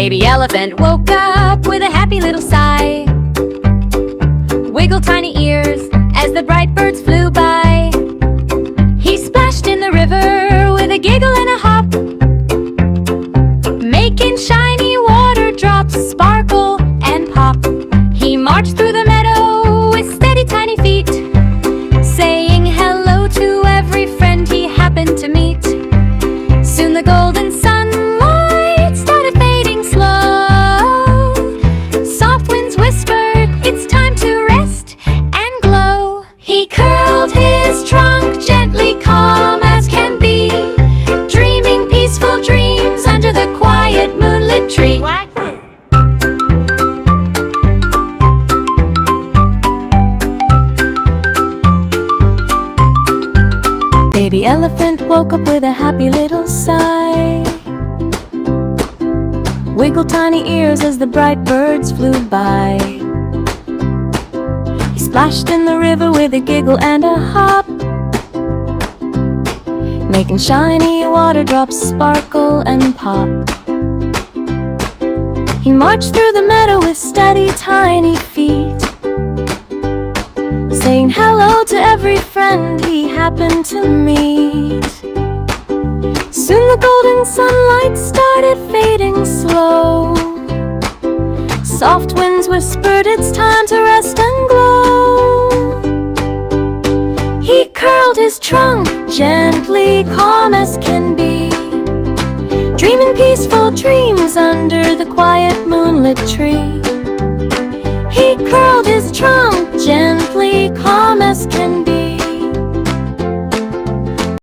Baby elephant woke up with a happy little sigh, wiggled tiny ears as the bright birds flew by. He splashed in the river with a giggle and a hop, making shiny water drops sparkle and pop. He marched through the meadow with steady tiny feet, saying hello to every friend he happened to meet. Soon the golden sunlight started fading slow. Soft winds whispered, it's time to rest and glow. He curled his trunk gently, calm as can be, dreaming peaceful dreams under the quiet moonlit tree. Baby elephant woke up with a happy little sigh, wiggled tiny ears as the bright birds flew by. He splashed in the river with a giggle and a hop, making shiny water drops sparkle and pop. He marched through the meadow with steady tiny feet, saying hello to every friend he happened to meet. Soon the golden sunlight started fading slow. Soft winds whispered, it's time to rest and glow. He curled his trunk gently, calm as can be, dreaming peaceful dreams under the quiet moonlit tree. He curled his trunk gently, calm as can be,